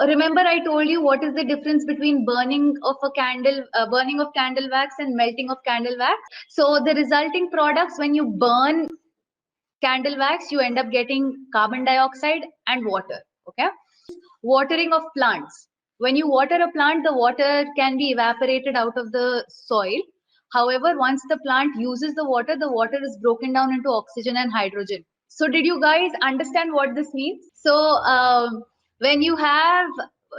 remember I told you what is the difference between burning of candle wax and melting of candle wax. So the resulting products, when you burn candle wax, you end up getting carbon dioxide and water. Okay. Watering of plants. When you water a plant, the water can be evaporated out of the soil. However, once the plant uses the water is broken down into oxygen and hydrogen. So did you guys understand what this means? So when you have,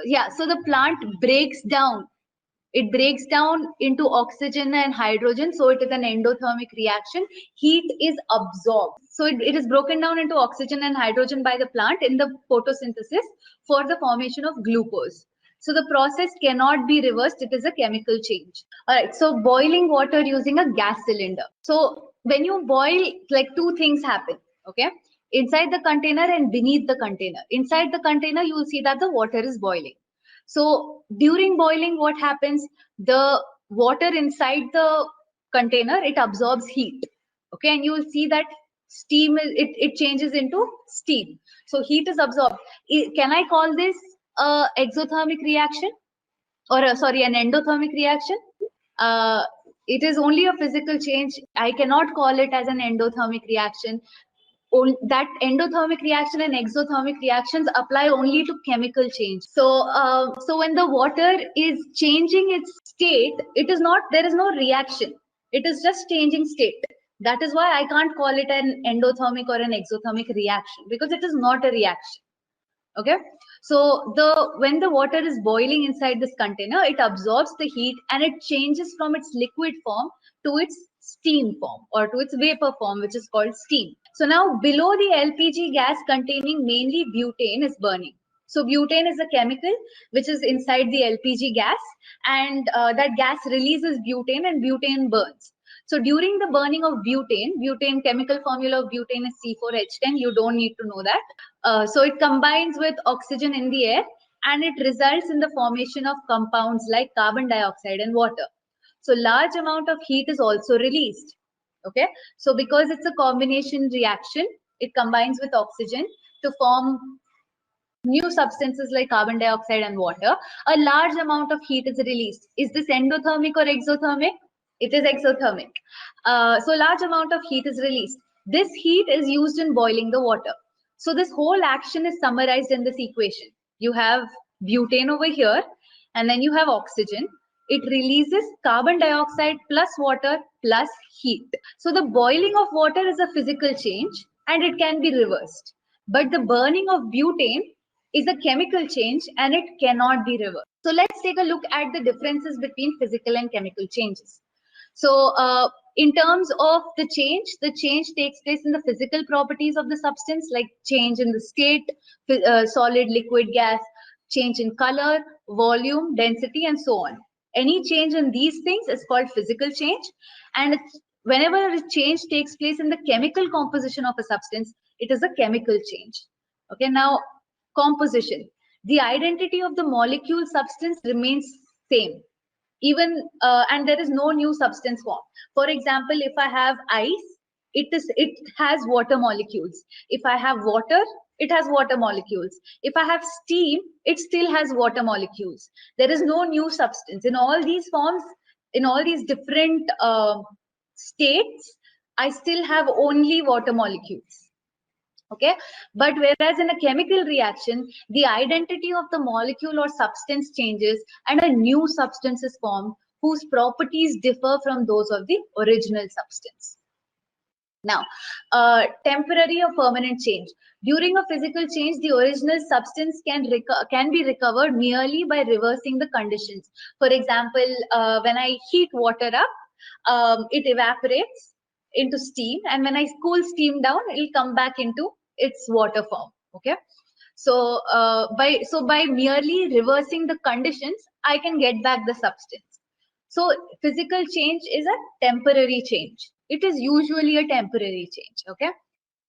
yeah, so the plant breaks down. It breaks down into oxygen and hydrogen. So it is an endothermic reaction. Heat is absorbed. So it is broken down into oxygen and hydrogen by the plant in the photosynthesis for the formation of glucose. So the process cannot be reversed. It is a chemical change. All right. So boiling water using a gas cylinder. So when you boil, like two things happen. Okay. Inside the container and beneath the container. Inside the container, you will see that the water is boiling. So during boiling, what happens? The water inside the container, it absorbs heat. Okay, and you will see that steam, it changes into steam. So heat is absorbed. Can I call this a exothermic reaction? Or sorry, an endothermic reaction? It is only a physical change. I cannot call it as an endothermic reaction. That endothermic reaction and exothermic reactions apply only to chemical change. So when the water is changing its state, there is no reaction. It is just changing state. That is why I can't call it an endothermic or an exothermic reaction, because it is not a reaction. Okay. So when the water is boiling inside this container, it absorbs the heat and it changes from its liquid form to its steam form or to its vapor form, which is called steam. So now below the LPG gas containing mainly butane is burning. So butane is a chemical which is inside the LPG gas, and that gas releases butane and butane burns. So during the burning of butane chemical formula of butane is C4H10. You don't need to know that. So it combines with oxygen in the air and it results in the formation of compounds like carbon dioxide and water. So large amount of heat is also released. Okay. So because it's a combination reaction, it combines with oxygen to form new substances like carbon dioxide and water. A large amount of heat is released. Is this endothermic or exothermic? It is exothermic. So large amount of heat is released. This heat is used in boiling the water. So this whole action is summarized in this equation. You have butane over here, and then you have oxygen. It releases carbon dioxide plus water plus heat. So the boiling of water is a physical change and it can be reversed. But the burning of butane is a chemical change and it cannot be reversed. So let's take a look at the differences between physical and chemical changes. So in terms of the change takes place in the physical properties of the substance, like change in the state, solid, liquid, gas, change in color, volume, density, and so on. Any change in these things is called physical change. And whenever a change takes place in the chemical composition of a substance, it is a chemical change. Okay, now composition. The identity of the molecule substance remains same. Even and there is no new substance formed. For example, if I have ice, it has water molecules. If I have water, it has water molecules. If I have steam, it still has water molecules. There is no new substance. In all these forms, in all these different states, I still have only water molecules. Okay, but whereas in a chemical reaction, the identity of the molecule or substance changes and a new substance is formed whose properties differ from those of the original substance. Now, temporary or permanent change. During a physical change, the original substance can be recovered merely by reversing the conditions. For example, when I heat water up, it evaporates into steam, and when I cool steam down, it will come back into its water form. Okay, so by merely reversing the conditions, I can get back the substance. So physical change is a temporary change. It is usually a temporary change. Okay,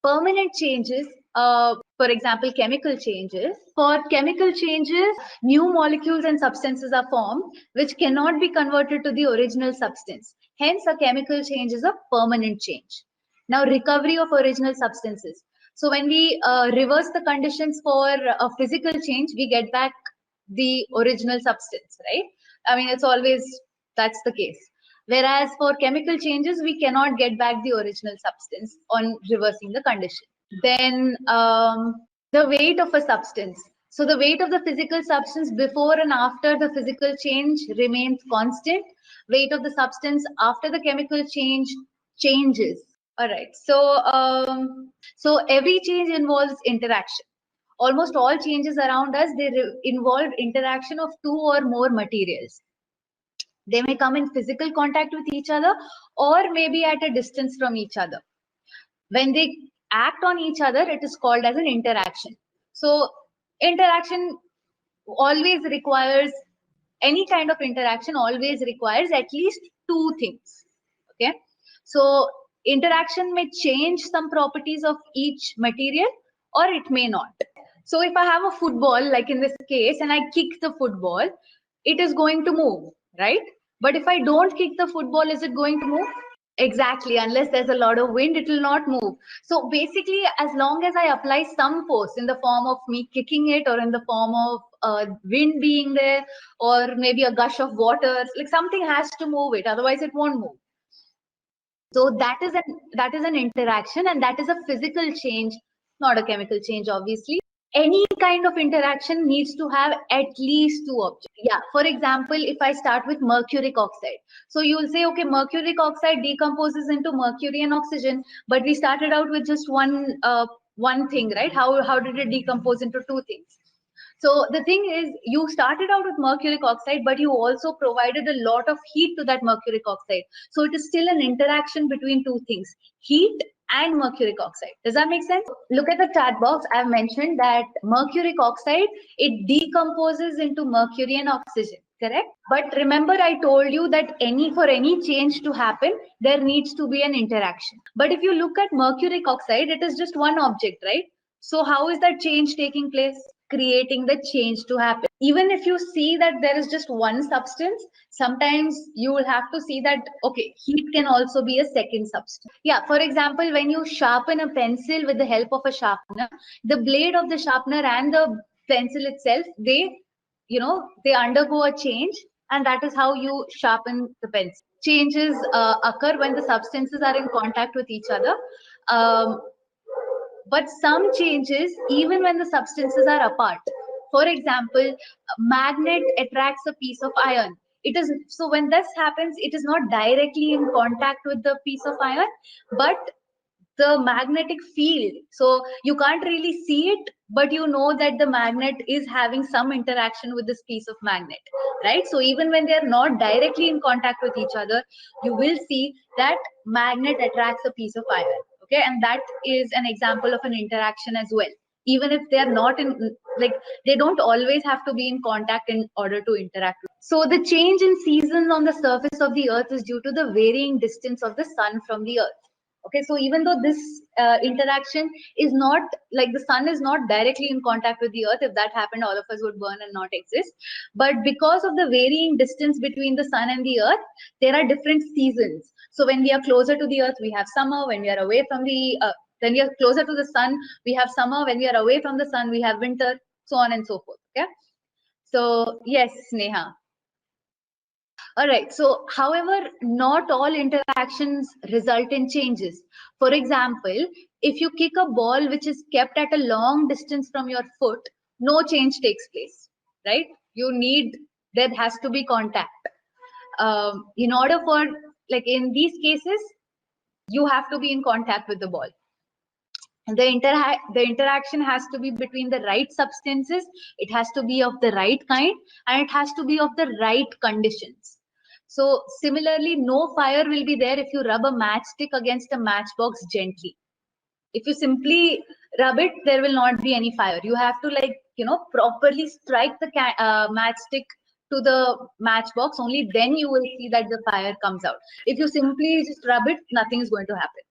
permanent changes, for example, chemical changes. For chemical changes, new molecules and substances are formed which cannot be converted to the original substance. Hence, a chemical change is a permanent change. Now, recovery of original substances. So when we reverse the conditions for a physical change, we get back the original substance, right? I mean, it's always, that's the case. Whereas for chemical changes, we cannot get back the original substance on reversing the condition. Then the weight of a substance. So the weight of the physical substance before and after the physical change remains constant. Weight of the substance after the chemical change changes. All right. So every change involves interaction. Almost all changes around us, they involve interaction of two or more materials. They may come in physical contact with each other or maybe at a distance from each other. When they act on each other, it is called as an interaction. So interaction always requires, any kind of interaction always requires at least two things. Okay. So interaction may change some properties of each material or it may not. So if I have a football, like in this case, and I kick the football, it is going to move, right? But if I don't kick the football, is it going to move? Exactly, unless there's a lot of wind, it will not move. So basically, as long as I apply some force in the form of me kicking it or in the form of wind being there or maybe a gush of water, like something has to move it, otherwise it won't move. So that is an interaction, and that is a physical change, not a chemical change, obviously. Any kind of interaction needs to have at least two objects. Yeah, for example, if I start with mercuric oxide, so you will say, okay, mercuric oxide decomposes into mercury and oxygen, but we started out with just one thing, right? How did it decompose into two things? So the thing is, you started out with mercuric oxide, but you also provided a lot of heat to that mercuric oxide. So it is still an interaction between two things, heat and mercuric oxide. Does that make sense? Look at the chat box. I've mentioned that mercuric oxide, it decomposes into mercury and oxygen, correct? But remember, I told you that for any change to happen, there needs to be an interaction. But if you look at mercuric oxide, it is just one object, right? So how is that change taking place? Creating the change to happen. Even if you see that there is just one substance, sometimes you will have to see that, okay, heat can also be a second substance. Yeah, for example, when you sharpen a pencil with the help of a sharpener, the blade of the sharpener and the pencil itself, they undergo a change, and that is how you sharpen the pencil. Changes occur when the substances are in contact with each other. But some changes even when the substances are apart. For example, a magnet attracts a piece of iron. It is so when this happens, it is not directly in contact with the piece of iron, but the magnetic field. So you can't really see it, but you know that the magnet is having some interaction with this piece of magnet, right? So even when they are not directly in contact with each other, you will see that magnet attracts a piece of iron. Okay, and that is an example of an interaction as well. Even if they are not they don't always have to be in contact in order to interact. So the change in seasons on the surface of the earth is due to the varying distance of the sun from the earth. Okay, so even though this interaction is not, like, the sun is not directly in contact with the earth, if that happened, all of us would burn and not exist. But because of the varying distance between the sun and the earth, there are different seasons. So when we are closer to the earth, we have summer. When we are away from when we are closer to the sun, we have summer. When we are away from the sun, we have winter, so on and so forth. Okay. So yes, Neha. All right. So, however, not all interactions result in changes. For example, if you kick a ball which is kept at a long distance from your foot, no change takes place, right? There has to be contact. In order for, like in these cases, you have to be in contact with the ball. And the interaction has to be between the right substances, it has to be of the right kind, and it has to be of the right conditions. So similarly, no fire will be there if you rub a matchstick against a matchbox gently. If you simply rub it, there will not be any fire. You have to, properly strike the matchstick to the matchbox. Only then you will see that the fire comes out. If you simply just rub it, nothing is going to happen.